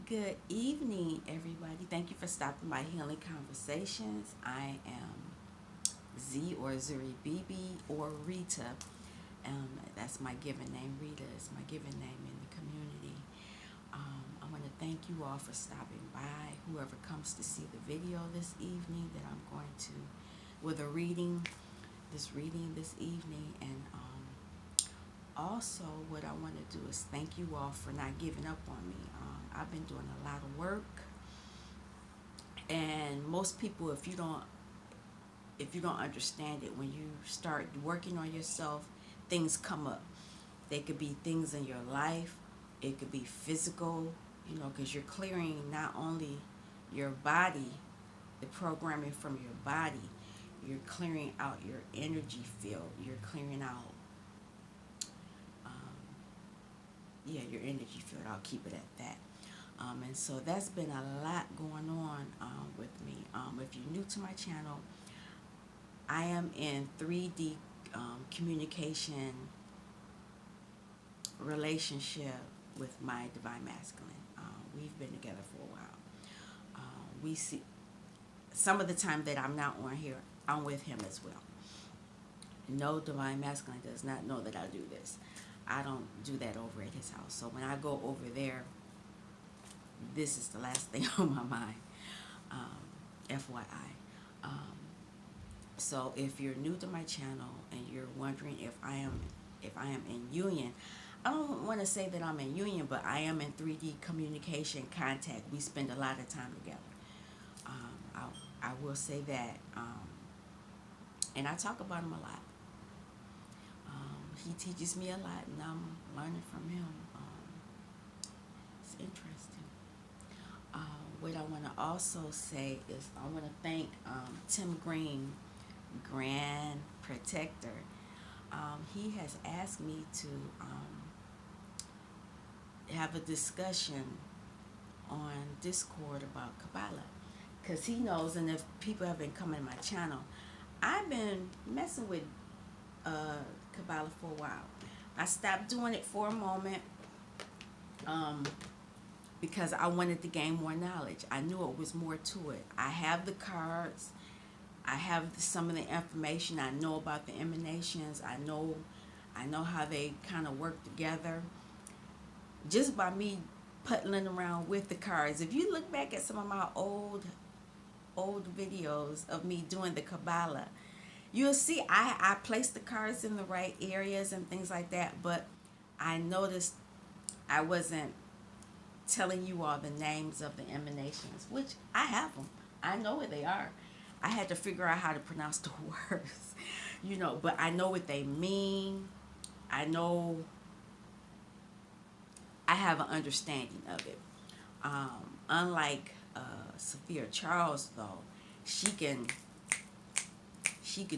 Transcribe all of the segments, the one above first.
Good evening, everybody. Thank you for stopping by Healing Conversations. I am Z or Zuri Bibi or Rita. That's my given name. Rita is my given name in the community. I want to thank you all for stopping by. Whoever comes to see the video this evening that I'm going to, with a reading, this evening. And also, what I want to do is thank you all for not giving up on me. I've been doing a lot of work, and most people, if you don't understand it, when you start working on yourself, things come up. They could be things in your life. It could be physical, because you're clearing not only your body, the programming from your body, you're clearing out your energy field. You're clearing out, um, yeah, your energy field. I'll keep it at that. And so that's been a lot going on with me. If you're new to my channel, I am in 3D communication relationship with my divine masculine. We've been together for a while. We see some of the time that I'm not on here, I'm with him as well. No, divine masculine does not know that I do this. I don't do that over at his house. So when I go over there, this is the last thing on my mind. FYI. Um, so if you're new to my channel and you're wondering if I am in union, I don't want to say that I'm in union, but I am in 3D communication contact. We spend a lot of time together. I will say that, and I talk about him a lot. He teaches me a lot, and I'm learning from him. It's interesting. What I want to also say is I want to thank Tim Green, Grand Protector. He has asked me to have a discussion on Discord about Kabbalah, because he knows, and if people have been coming to my channel, I've been messing with Kabbalah for a while. I stopped doing it for a moment because I wanted to gain more knowledge. I knew it was more to it. I have the cards. I have some of the information. I know about the emanations. I know how they kind of work together. Just by me puttling around with the cards. If you look back at some of my old videos of me doing the Kabbalah, you'll see I placed the cards in the right areas and things like that, but I noticed I wasn't telling you all the names of the emanations, which I have them. I know what they are. I had to figure out how to pronounce the words, but I know what they mean. I know I have an understanding of it. Unlike Sophia Charles, though, she can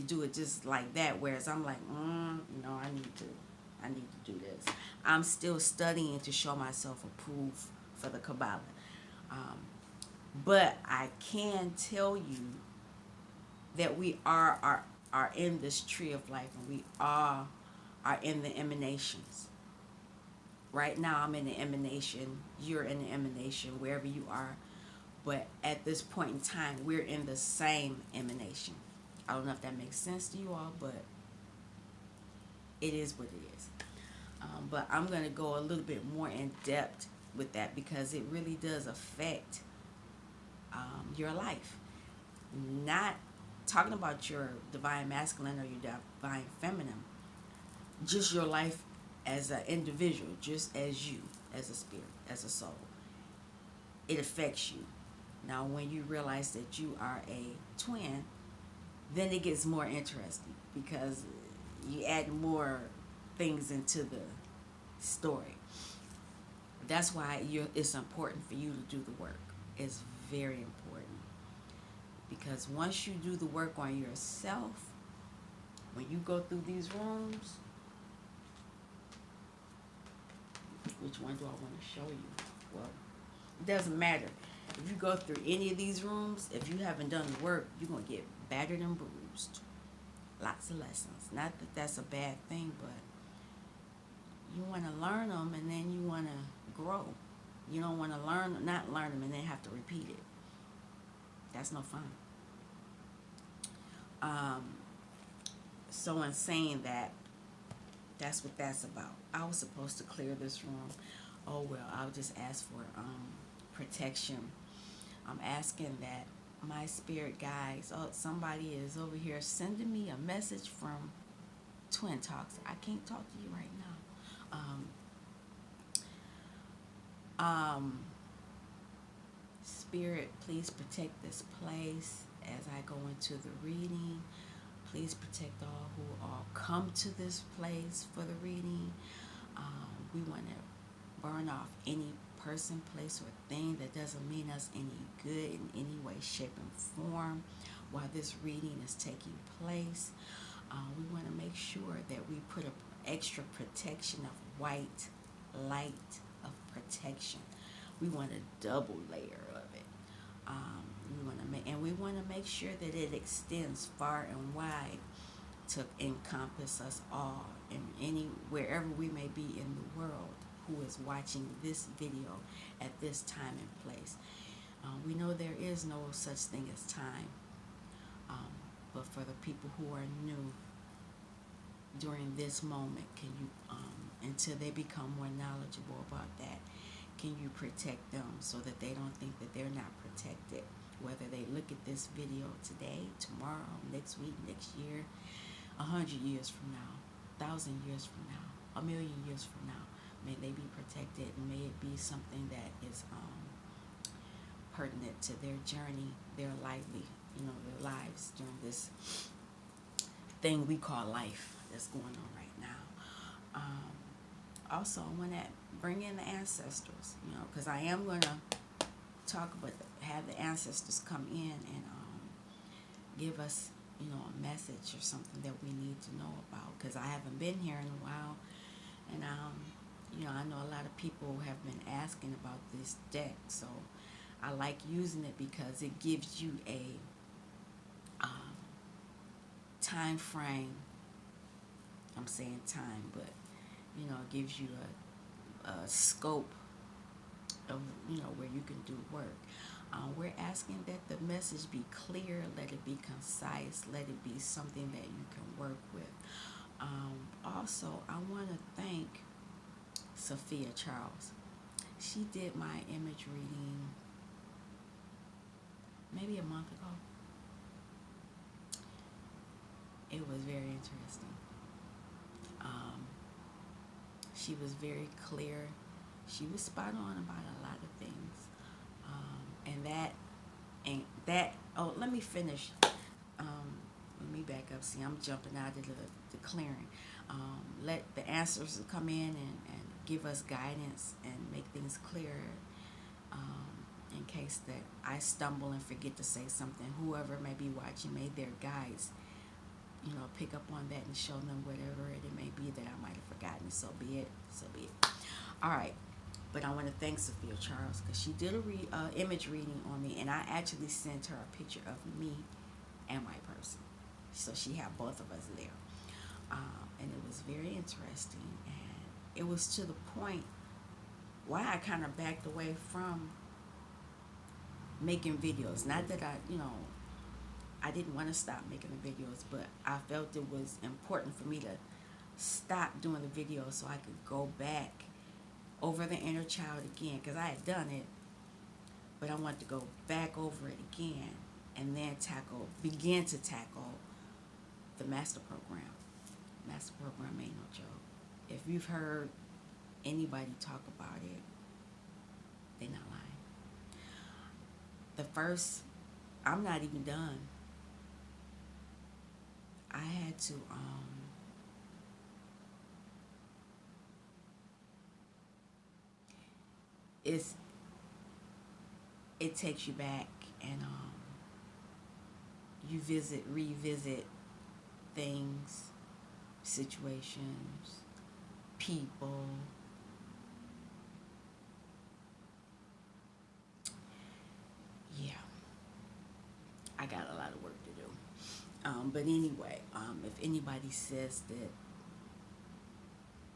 do it just like that. Whereas I'm like, I need to do this. I'm still studying to show myself approved for the Kabbalah. But I can tell you that we are in this tree of life, and we are in the emanations. Right now I'm in the emanation, you're in the emanation, wherever you are. But at this point in time, we're in the same emanation. I don't know if that makes sense to you all, but it is what it is. But I'm going to go a little bit more in depth with that, because it really does affect your life. Not talking about your divine masculine or your divine feminine, just your life as an individual, just as you, as a spirit, as a soul. It affects you. Now, when you realize that you are a twin, then it gets more interesting, because you add more things into the story. That's why it's important for you to do the work. It's very important, because once you do the work on yourself, when you go through these rooms, which one do I want to show you? Well, it doesn't matter. If you go through any of these rooms, if you haven't done the work, you're going to get battered and bruised. Lots of lessons. Not that that's a bad thing, but you want to learn them, and then you want to grow. You don't want to not learn them and then have to repeat it. That's no fun. Um, so in saying that, that's what that's about. I was supposed to clear this room. Oh well, I'll just ask for protection. I'm asking that my spirit guides. Oh, somebody is over here sending me a message from Twin Talks. I can't talk to you right now. Um, Spirit, please protect this place as I go into the reading. Please protect all who all come to this place for the reading. We want to burn off any person, place, or thing that doesn't mean us any good in any way, shape, and form while this reading is taking place. We want to make sure that we put an extra protection of white light of protection. We want a double layer of it. We want to make sure that it extends far and wide to encompass us all in wherever we may be in the world who is watching this video at this time and place. We know there is no such thing as time, but for the people who are new during this moment, can you, until they become more knowledgeable about that, can you protect them so that they don't think that they're not protected? Whether they look at this video today, tomorrow, next week, next year, 100 years from now, 1,000 years from now, 1,000,000 years from now, may they be protected, and may it be something that is pertinent to their journey, their their lives during this thing we call life that's going on right now. Also, I want to bring in the ancestors, because I am going to talk about have the ancestors come in and give us, a message or something that we need to know about, because I haven't been here in a while, and I know a lot of people have been asking about this deck, so I like using it because it gives you a time frame. I'm saying time, but it gives you a scope of where you can do work. We're asking that the message be clear, let it be concise, let it be something that you can work with. Also, I want to thank Sophia Charles. She did my image reading maybe a month ago. It was very interesting. She was very clear. She was spot on about a lot of things. Let me finish. Let me back up. See, I'm jumping out of the clearing. Let the answers come in and give us guidance and make things clearer. In case that I stumble and forget to say something, whoever may be watching, may their guides pick up on that and show them whatever it may be that I might have forgotten. So be it. All right. But I want to thank Sophia Charles because she did a image reading on me, and I actually sent her a picture of me and my person. So she had both of us there. And it was very interesting. And it was to the point why I kind of backed away from making videos. Not that I didn't want to stop making the videos, but I felt it was important for me to stop doing the videos so I could go back over the inner child again, because I had done it, but I wanted to go back over it again and then begin to tackle the master program. Master program ain't no joke. If you've heard anybody talk about it, they're not lying. I'm not even done. I had to it takes you back, and you revisit things, situations, people. Yeah, I got a lot of work to do. But anyway, if anybody says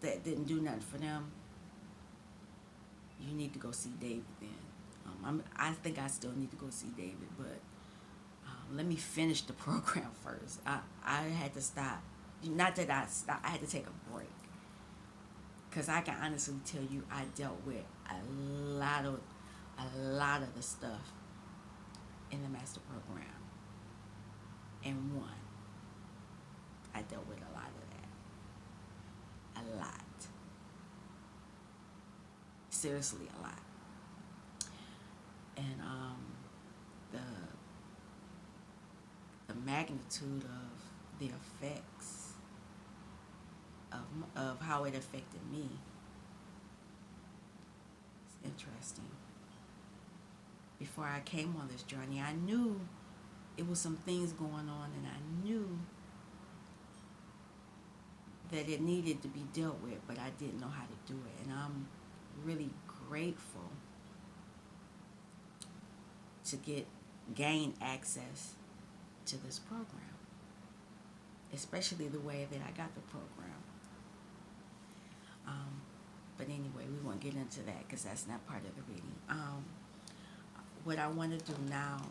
that didn't do nothing for them, you need to go see David then. I think I still need to go see David, but let me finish the program first. I had to stop. Not that I stopped. I had to take a break. Because I can honestly tell you I dealt with a lot of the stuff in the master program. And one, I dealt with a lot of that. A lot. Seriously, a lot. And the the magnitude of the effects of how it affected me is interesting. Before I came on this journey, I knew it was some things going on, and I knew that it needed to be dealt with, but I didn't know how to do it. And I'm really grateful to gain access to this program, especially the way that I got the program. But anyway, we won't get into that because that's not part of the reading. What I want to do now,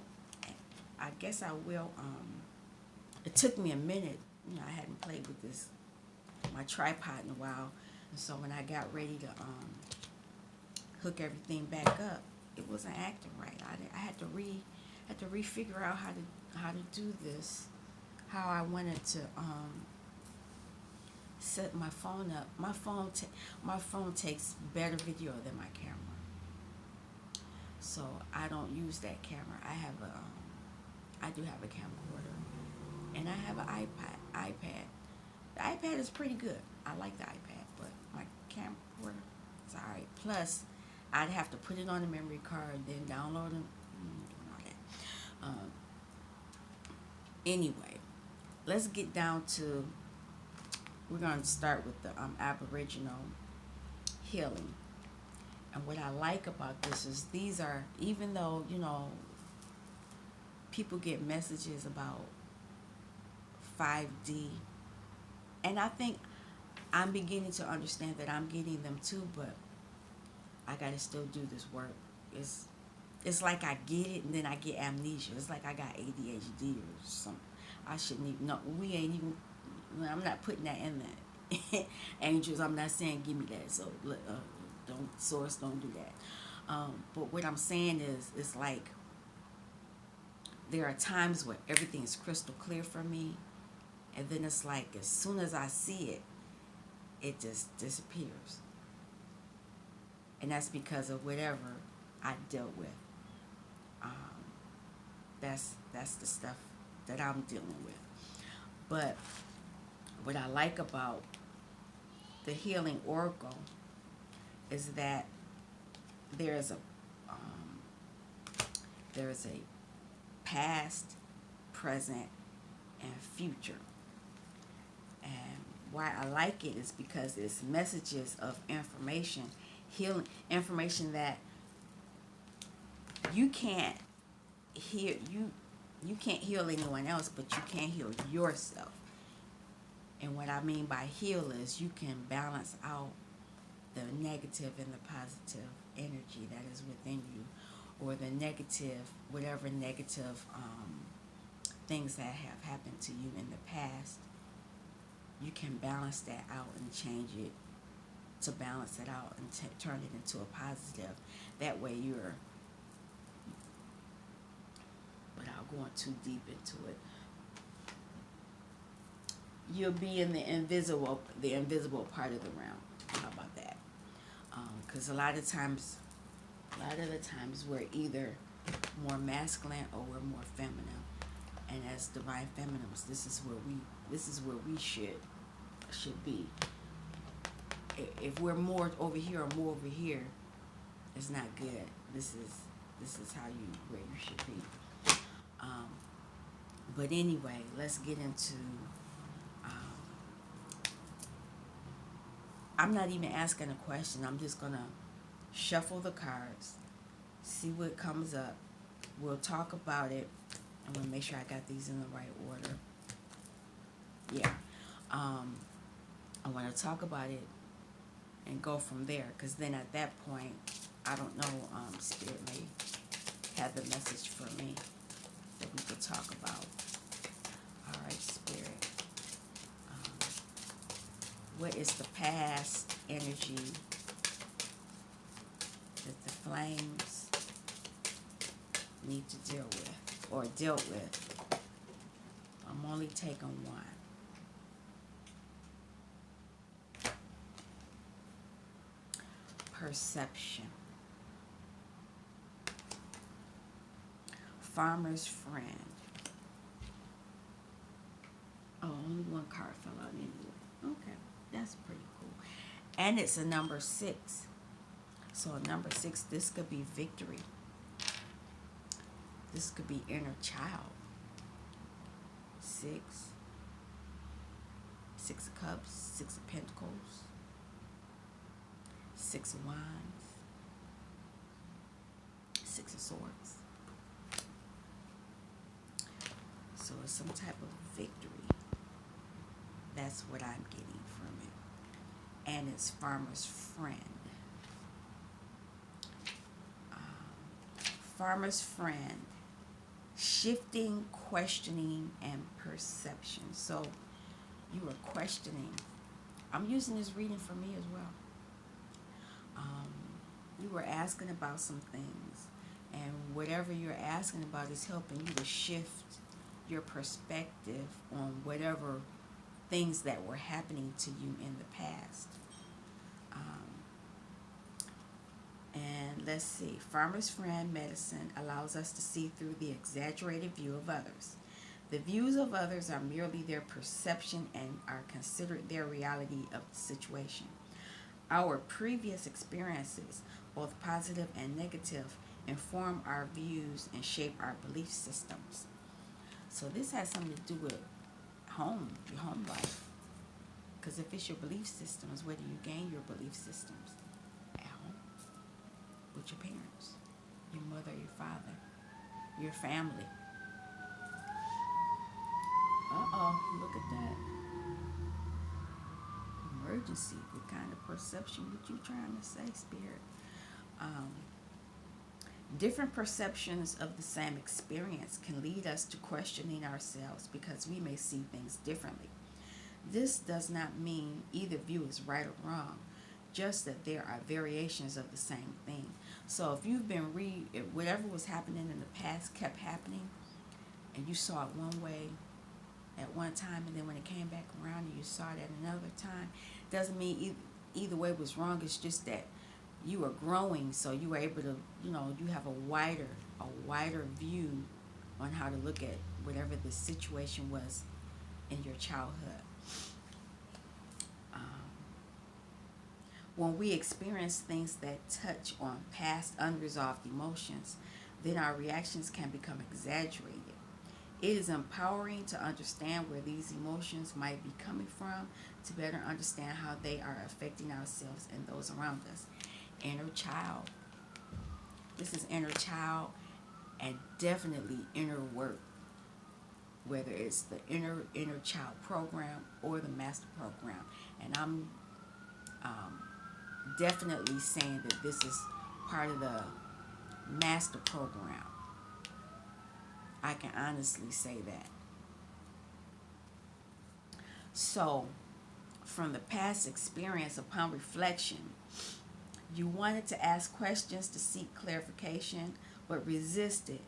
I guess I will. It took me a minute. I hadn't played with my tripod in a while, and so when I got ready to hook everything back up, it wasn't acting right. I had to refigure out how to do this, how I wanted to set my phone up. My phone takes better video than my camera, so I don't use that camera. I do have a camcorder, and I have an iPad. The iPad is pretty good. I like the iPad, but my camcorder is alright. Plus, I'd have to put it on the memory card, then download it, and all that. Anyway, let's get down to. We're going to start with the Aboriginal healing. And what I like about this is these are, even though, people get messages about 5D, and I think I'm beginning to understand that I'm getting them too, but I got to still do this work. It's like I get it and then I get amnesia. It's like I got ADHD or something. I shouldn't even know. We ain't even, I'm not putting that in the angels. I'm not saying give me that. So don't do that. But what I'm saying is, it's like there are times where everything is crystal clear for me, and then it's like as soon as I see it, it just disappears. And that's because of whatever I dealt with. That's the stuff that I'm dealing with. But what I like about the healing oracle is that there's a past, present, and future. And why I like it is because it's messages of information, healing information that you can't heal. You can't heal anyone else, but you can heal yourself. And what I mean by heal is you can balance out the negative and the positive energy that is within you, or the negative, whatever negative things that have happened to you in the past. You can balance that out and change it to balance it out and turn it into a positive. That way you're, without going too deep into it, you'll be in the invisible part of the realm. How about that? Because a lot of the times we're either more masculine or we're more feminine. And as divine feminines, this is where we should be. If we're more over here or more over here, it's not good. This is where you should be. But anyway, let's get into. I'm not even asking a question. I'm just gonna shuffle the cards, see what comes up. We'll talk about it. I'm gonna make sure I got these in the right order. Yeah. I want to talk about it and go from there, because then at that point I don't know, Spirit may have the message for me that we could talk about. All right, Spirit. Um, what is the past energy that the flames need to deal with or dealt with? I'm only taking one. Perception. Farmer's friend. Oh, only one card fell out anyway. Okay, that's pretty cool. And it's a number 6. So a number 6, this could be victory. This could be inner child. 6. 6 of Cups, 6 of Pentacles, 6 of Wands, 6 of Swords. So it's some type of victory. That's what I'm getting from it. And it's farmer's friend. Farmer's friend. Shifting, questioning, and perception. So you are questioning. I'm using this reading for me as well. You were asking about some things. And whatever you're asking about is helping you to shift your perspective on whatever things that were happening to you in the past. And let's see. Farmer's friend medicine allows us to see through the exaggerated view of others. The views of others are merely their perception and are considered their reality of the situation. Our previous experiences, both positive and negative, inform our views and shape our belief systems. So this has something to do with your home life. Because if it's your belief systems, where do you gain your belief systems? At home. With your parents, your mother, your father, your family. Look at that. Emergency. What kind of perception? What you trying to say, Spirit? Different perceptions of the same experience can lead us to questioning ourselves because we may see things differently. This does not mean either view is right or wrong, just that there are variations of the same thing. So if you've been if whatever was happening in the past kept happening, and you saw it one way at one time, and then when it came back around and you saw it at another time, doesn't mean either way was wrong. It's just that you were growing, so you were able to, you have a wider view on how to look at whatever the situation was in your childhood. When we experience things that touch on past unresolved emotions, then our reactions can become exaggerated. It is empowering to understand where these emotions might be coming from to better understand how they are affecting ourselves and those around us. Inner child. This is inner child and definitely inner work, whether it's the inner child program or the master program. And I'm definitely saying that this is part of the master program. I can honestly say that. So, from the past experience, upon reflection, you wanted to ask questions to seek clarification, but resisted,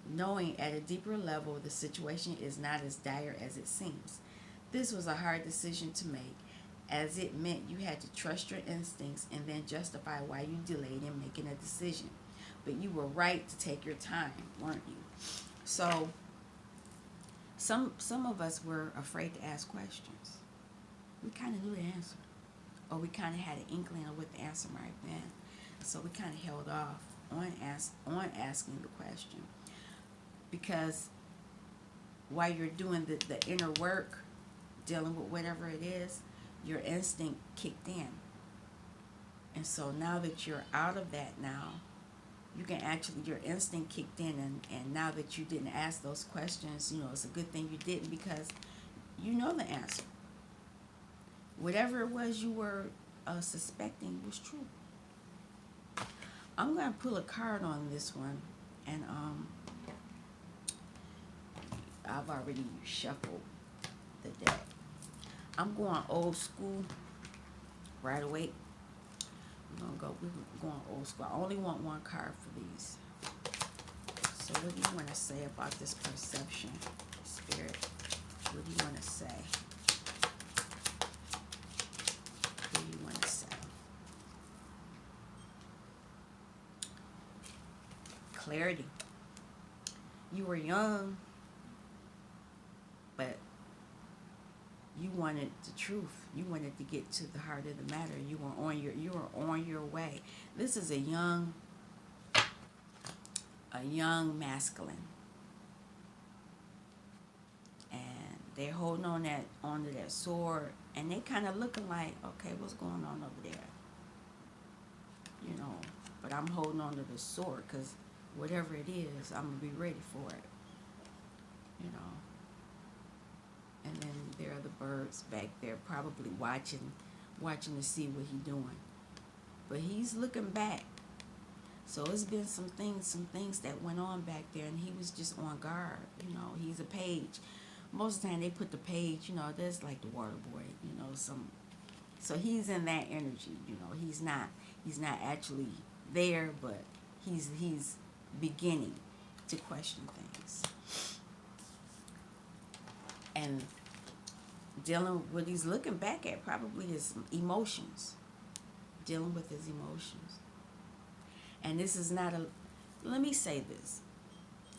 knowing at a deeper level the situation is not as dire as it seems. This was a hard decision to make, as it meant you had to trust your instincts and then justify why you delayed in making a decision. But you were right to take your time, weren't you? So, some of us were afraid to ask questions. We kind of knew the answer, or we kind of had an inkling of what the answer might have been. So we kind of held off on asking the question, because while you're doing the inner work, dealing with whatever it is, your instinct kicked in. And so now that you're out of that now, you can actually, your instinct kicked in, and now that you didn't ask those questions, it's a good thing you didn't, because you know the answer. Whatever it was you were suspecting was true. I'm going to pull a card on this one, and I've already shuffled the deck. I'm going old school right away. We're going old school. I only want one card for these. So what do you want to say about this perception, Spirit? What do you want to say? What do you want to say? Clarity. You were young, but you wanted the truth. You wanted to get to the heart of the matter. You were on your way. This is a young masculine, and they're holding onto that sword, and they kind of looking like, okay, what's going on over there? But I'm holding on to the sword because whatever it is, I'm gonna be ready for it. And then there are the birds back there, probably watching to see what he's doing. But he's looking back. So it's been some things that went on back there, and he was just on guard. He's a page. Most of the time they put the page, there's like the water boy, so he's in that energy, he's not actually there, but he's beginning to question things. And dealing what he's looking back at probably his emotions. Dealing with his emotions. And this is not let me say this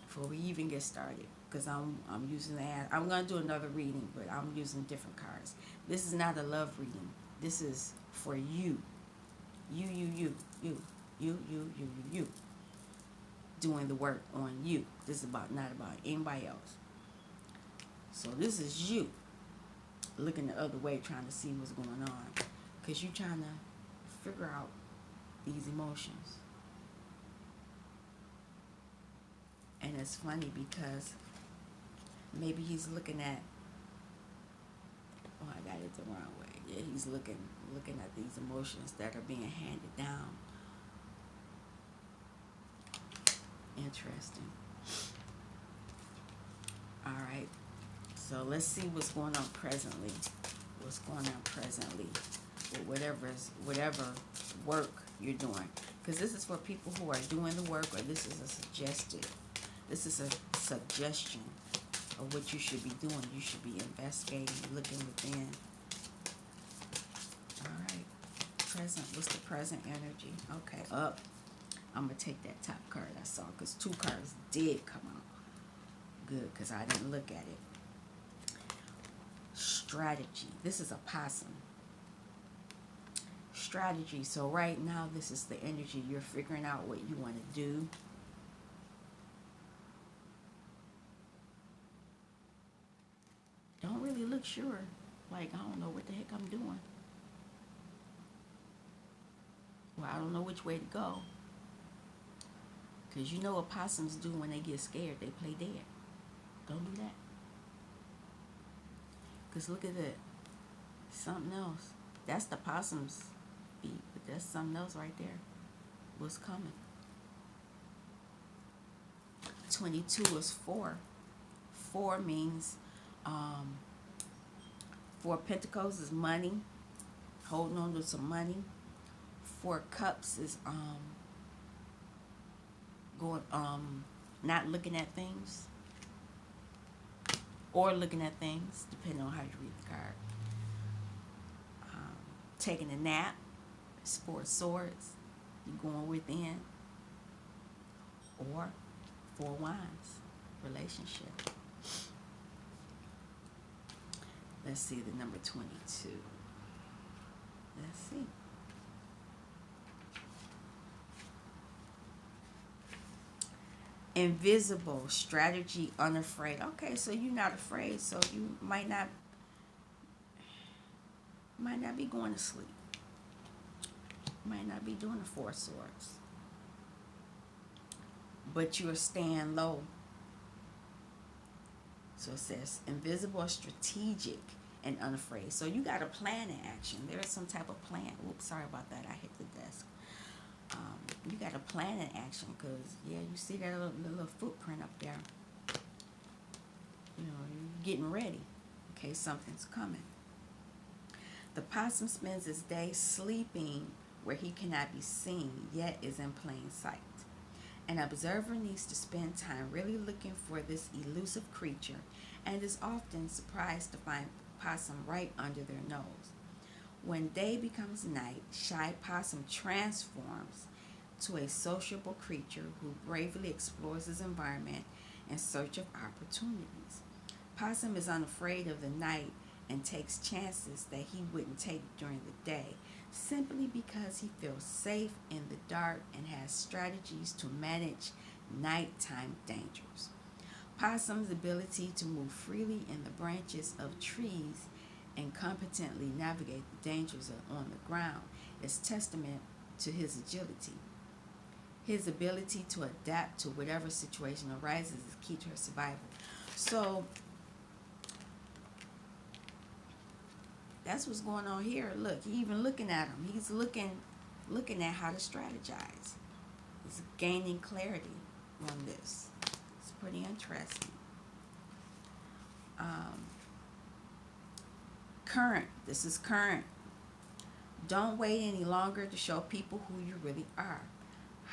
before we even get started, because I'm using that. I'm going to do another reading, but I'm using different cards. This is not a love reading. This is for you. You. Doing the work on you. This is not about anybody else. So this is you looking the other way, trying to see what's going on, because you're trying to figure out these emotions. And it's funny because maybe he's looking at, I got it the wrong way. Yeah, he's looking at these emotions that are being handed down. Interesting. All right. So let's see what's going on presently. With whatever work you're doing. Because this is for people who are doing the work, or this is a suggestion of what you should be doing. You should be investigating, looking within. All right. Present. What's the present energy? Okay. Up. I'm going to take that top card I saw, because 2 cards did come out. Good, because I didn't look at it. Strategy. This is a possum. Strategy. So right now, this is the energy. You're figuring out what you want to do. Don't really look sure. Like, I don't know what the heck I'm doing. Well, I don't know which way to go. Because you know what possums do when they get scared? They play dead. Don't do that. Because look at that. Something else. That's the possum's feet, but that's something else right there. What's coming? 22 is 4. 4 means 4 pentacles is money. Holding on to some money. 4 cups is going not looking at things, or looking at things, depending on how you read the card. Taking a nap. It's 4 swords. You're going within. Or 4 wands. Relationship. Let's see the number 22. Let's see. Invisible. Strategy. Unafraid. Okay, so you're not afraid, so you might not be going to sleep. Might not be doing the 4 swords. But you're staying low. So it says invisible, strategic, and unafraid. So you got a plan in action. There is some type of plan. Oops, sorry about that. I hit the desk. You got to plan an action because, yeah, you see that little footprint up there. You know, you're getting ready in case something's coming. The possum spends his day sleeping where he cannot be seen, yet is in plain sight. An observer needs to spend time really looking for this elusive creature and is often surprised to find possum right under their nose. When day becomes night, shy possum transforms to a sociable creature who bravely explores his environment in search of opportunities. Possum is unafraid of the night and takes chances that he wouldn't take during the day simply because he feels safe in the dark and has strategies to manage nighttime dangers. Possum's ability to move freely in the branches of trees and competently navigate the dangers on the ground is testament to his agility. His ability to adapt to whatever situation arises is key to his survival. So that's what's going on here. Look, he even looking at him. He's looking at how to strategize. He's gaining clarity on this. It's pretty interesting. Current. This is current. Don't wait any longer to show people who you really are.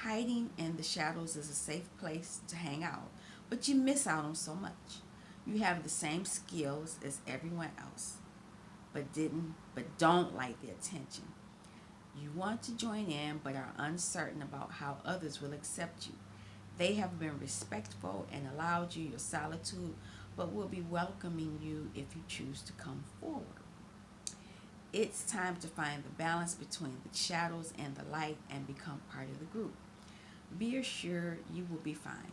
Hiding in the shadows is a safe place to hang out, but you miss out on so much. You have the same skills as everyone else, but don't like the attention. You want to join in but are uncertain about how others will accept you. They have been respectful and allowed you your solitude, but will be welcoming you if you choose to come forward. It's time to find the balance between the shadows and the light and become part of the group. Be assured you will be fine.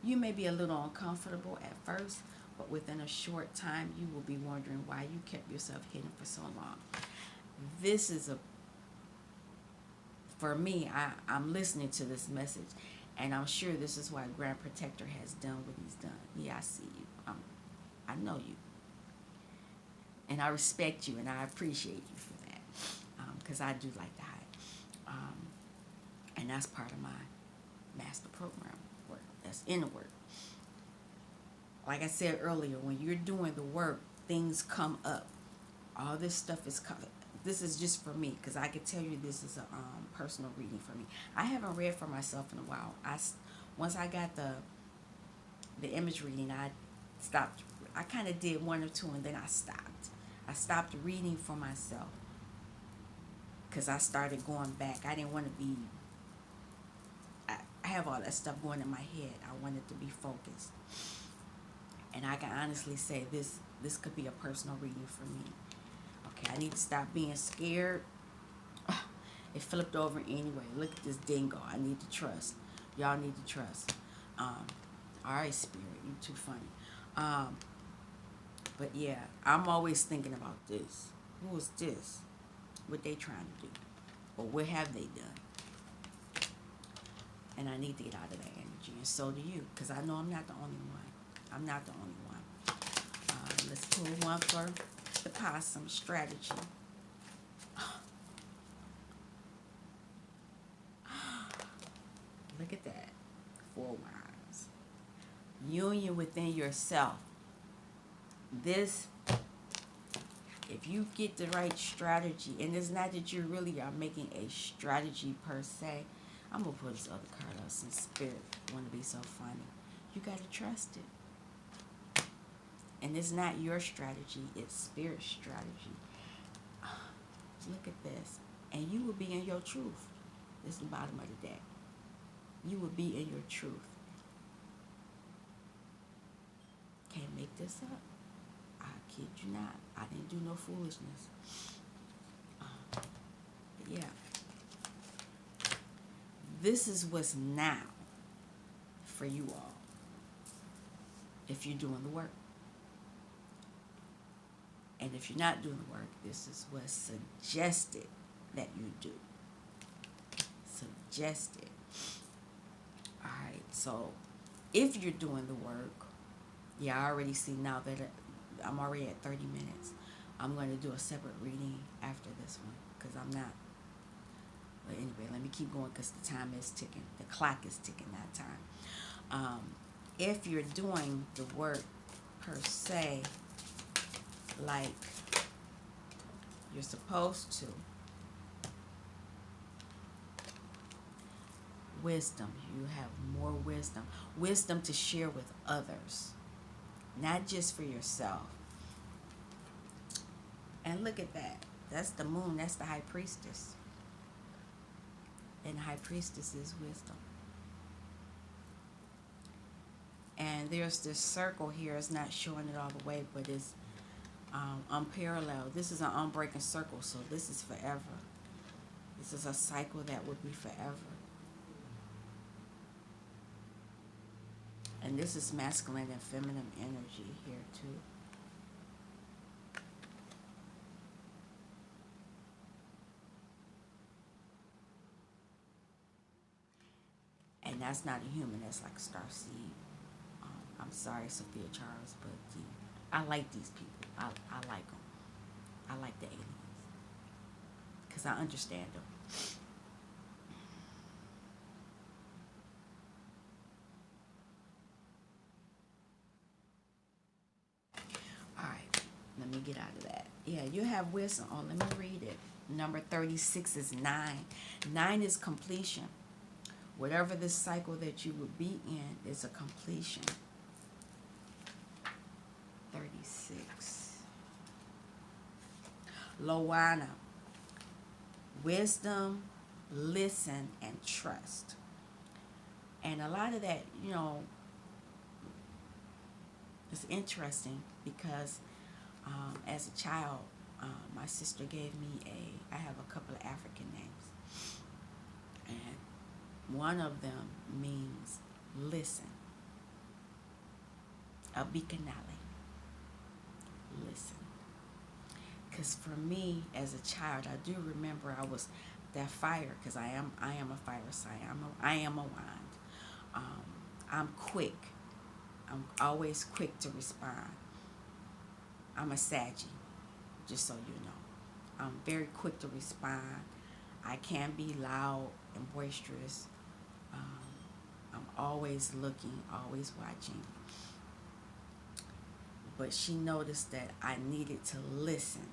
You may be a little uncomfortable at first, but within a short time you will be wondering why you kept yourself hidden for so long. This is for me, I'm listening to this message, and I'm sure this is why Grand Protector has done what he's done. Yeah, I see you. I know you. And I respect you, and I appreciate you for that, because I do like to hide. And that's part of my master program work. That's inner work. Like I said earlier, when you're doing the work, things come up. All this stuff is coming. This is just for me, because I can tell you this is a personal reading for me. I haven't read for myself in a while. Once I got the image reading, I stopped. I kind of did one or two, and then I stopped. I stopped reading for myself because I started going back. I didn't want to be. I have all that stuff going in my head. I wanted to be focused, and I can honestly say this could be a personal reading for me. Okay, I need to stop being scared. It flipped over anyway. Look at this dingo. I need to trust. Y'all need to trust. All right, Spirit, you too funny. But yeah, I'm always thinking about this. Who is this? What they trying to do? Or what have they done? And I need to get out of that energy. And so do you. Because I know I'm not the only one. I'm not the only one. Let's pull one for the possum strategy. Look at that. 4 Wands. Union within yourself. This, if you get the right strategy, and it's not that you really are making a strategy per se. I'm going to pull this other card out since Spirit want to be so funny. You got to trust it. And it's not your strategy, it's Spirit's strategy. Look at this. And you will be in your truth. This is the bottom of the deck. You will be in your truth. Can't make this up. I kid you not. I didn't do no foolishness. But yeah. This is what's now for you all. If you're doing the work. And if you're not doing the work, this is what's suggested that you do. Suggested. Alright, so if you're doing the work, yeah, I already see now that I'm already at 30 minutes. I'm going to do a separate reading after this one because But anyway, let me keep going because the time is ticking. The clock is ticking that time. If you're doing the work per se, like you're supposed to, wisdom, you have more wisdom to share with others, not just for yourself. And look at that. That's the moon. That's the high priestess. And the high priestess is wisdom. And there's this circle here. It's not showing it all the way, but it's unparalleled. This is an unbreaking circle, so this is forever. This is a cycle that would be forever. And this is masculine and feminine energy here too. And that's not a human. That's like a star seed. I'm sorry, Sophia Charles, but I like these people. I like them. I like the aliens because I understand them. All right, let me get out of that. Yeah, you have wisdom. Oh, let me read it. Number 36 is 9. 9 is completion. Whatever this cycle that you would be in is a completion. 36. Lowana. Wisdom, listen, and trust. And a lot of that, is interesting because as a child, my sister gave me I have a couple of African names. And one of them means listen. Abikanale. Listen. Because for me, as a child, I do remember I was that fire, because I am a fire sign. I am a wand. I'm quick. I'm always quick to respond. I'm a Saggy, just so you know. I'm very quick to respond. I can be loud and boisterous. I'm always looking, always watching. But she noticed that I needed to listen,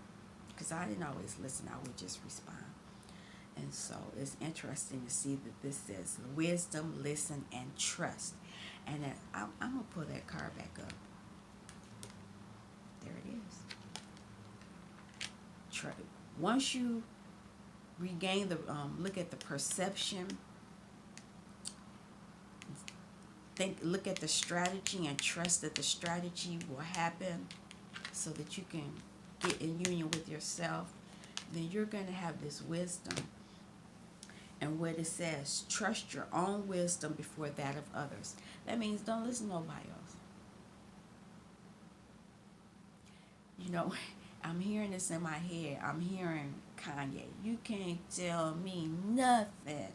because I didn't always listen. I would just respond. And so it's interesting to see that this says wisdom, listen, and trust. And that, I'm going to pull that card back up. There it is. Once you regain the, look at the perception, look at the strategy and trust that the strategy will happen so that you can get in union with yourself, then you're going to have this wisdom. And what it says, trust your own wisdom before that of others. That means don't listen to nobody else. I'm hearing this in my head. I'm hearing Kanye. You can't tell me nothing.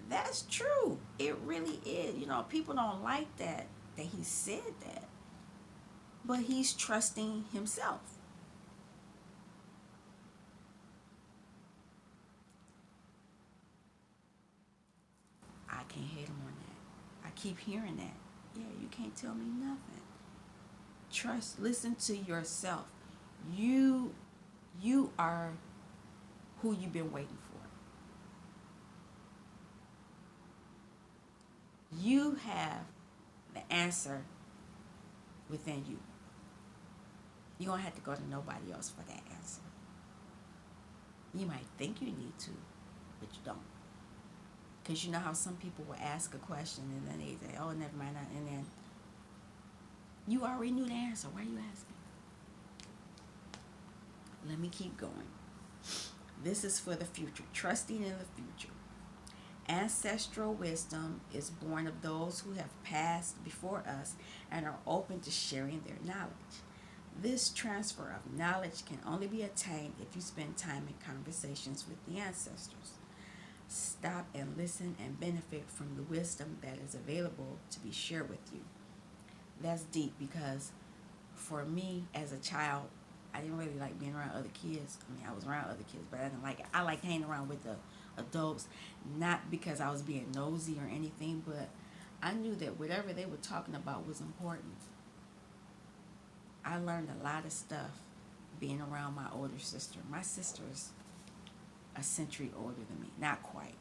That's true. It really is. People don't like that he said that. But he's trusting himself. I can't hate him on that. I keep hearing that. Yeah, you can't tell me nothing. Trust, listen to yourself. You are who you've been waiting for. You have the answer within you. You don't have to go to nobody else for that answer. You might think you need to, but you don't. Because you know how some people will ask a question and then they say, oh, never mind. And then you already knew the answer. Why are you asking? Let me keep going. This is for the future. Trusting in the future. Ancestral wisdom is born of those who have passed before us and are open to sharing their knowledge. This transfer of knowledge can only be attained if you spend time in conversations with the ancestors. Stop and listen and benefit from the wisdom that is available to be shared with you. That's deep because for me as a child, I didn't really like being around other kids. I mean, I was around other kids, but I didn't like it. I like hanging around with the adults, not because I was being nosy or anything, but I knew that whatever they were talking about was important. I learned a lot of stuff being around my older sister. My sister is a century older than me, not quite,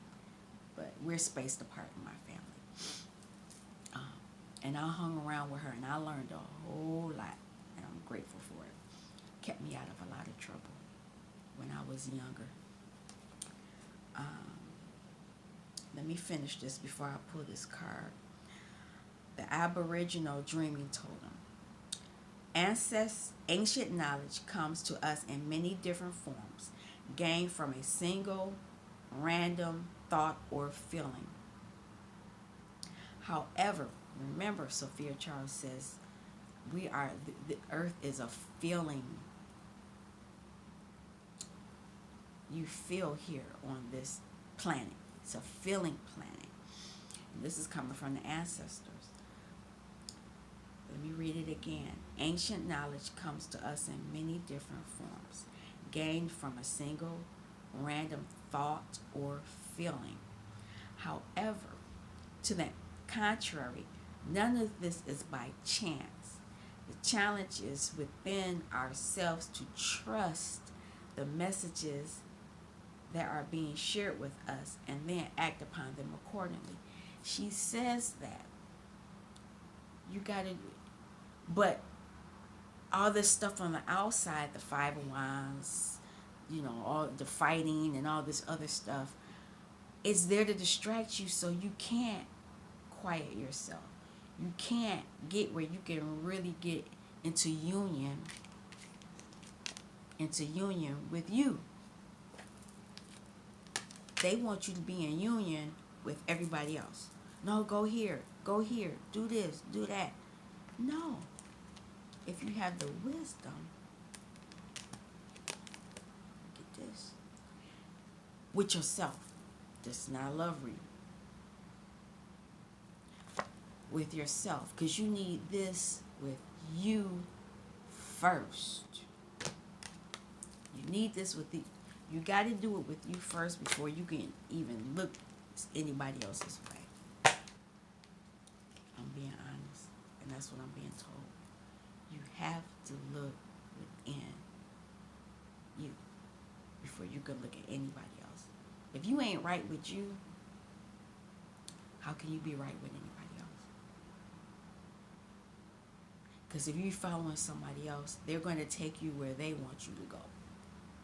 but we're spaced apart in my family. And I hung around with her, and I learned a whole lot, and I'm grateful for it. Kept me out of a lot of trouble when I was younger. Let me finish this before I pull this card. The Aboriginal Dreaming Totem. Ancient knowledge comes to us in many different forms, gained from a single, random thought or feeling. However, remember, Sophia Charles says, the earth is a feeling. You feel here on this planet. It's a feeling planet. And this is coming from the ancestors. Let me read it again. Ancient knowledge comes to us in many different forms, gained from a single, random thought or feeling. However, to the contrary, none of this is by chance. The challenge is within ourselves to trust the messages that are being shared with us and then act upon them accordingly. She says that you got to, but all this stuff on the outside, the five of wands, all the fighting and all this other stuff, it's there to distract you so you can't quiet yourself. You can't get where you can really get into union with you. They want you to be in union with everybody else. No, go here, do this, do that. No. If you have the wisdom, get this, with yourself. This is not a love reading. With yourself, because you need this with you first. You need this with you got to do it with you first before you can even look anybody else's way. I'm being honest, and that's what I'm being told. You have to look within you before you can look at anybody else. If you ain't right with you, how can you be right with anybody else? Because if you're following somebody else, they're going to take you where they want you to go,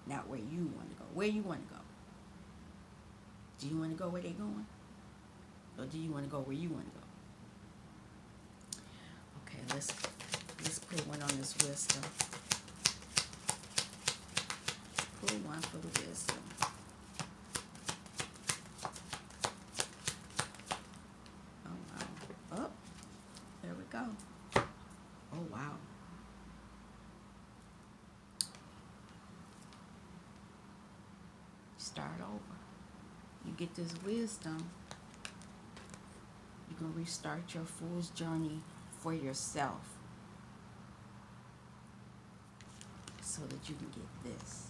not where you want to go. Where you want to go? Do you want to go where they're going? Or do you want to go where you want to go? Okay, let's put one on this wisdom. Pull one for the wisdom. Oh, wow. Oh, there we go. Oh, wow. Start over. You get this wisdom, you can restart your fool's journey for yourself so that you can get this.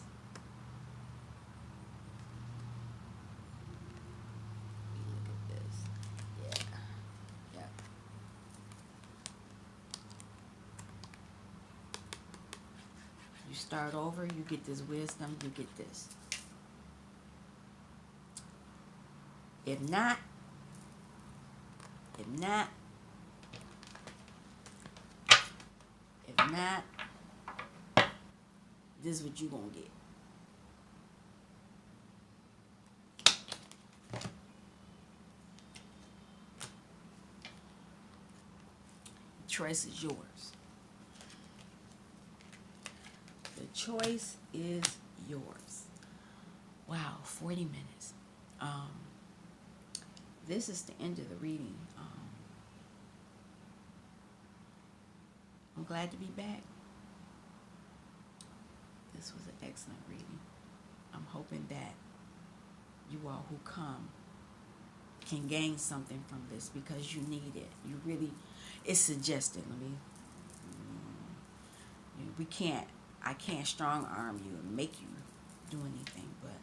Look at this. Yeah. You start over, you get this wisdom, you get this. If not, this is what you gonna get. The choice is yours. The choice is yours. Wow, 40 minutes. This is the end of the reading. I'm glad to be back. This was an excellent reading. I'm hoping that you all who come can gain something from this because you need it. You really, it's suggested. I can't strong arm you and make you do anything, but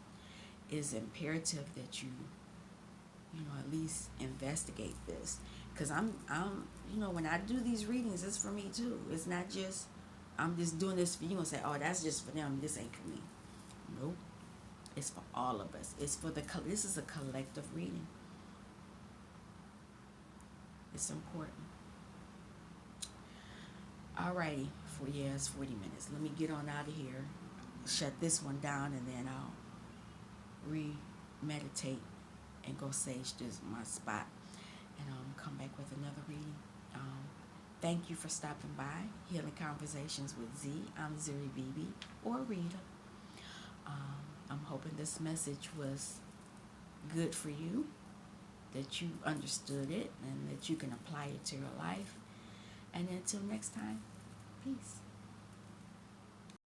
it's imperative that you know, at least investigate this. Because you know, when I do these readings, it's for me too. It's not just, I'm just doing this for you and say, oh, that's just for them. This ain't for me. Nope. It's for all of us. It's for this is a collective reading. It's important. Alrighty. It's 40 minutes. Let me get on out of here. Shut this one down and then I'll meditate and go sage this my spot and come back with another reading. Thank you for stopping by Healing Conversations with Z. I'm Zuri Bibi or Rita. I'm hoping this message was good for you, that you understood it and that you can apply it to your life. And until next time, peace.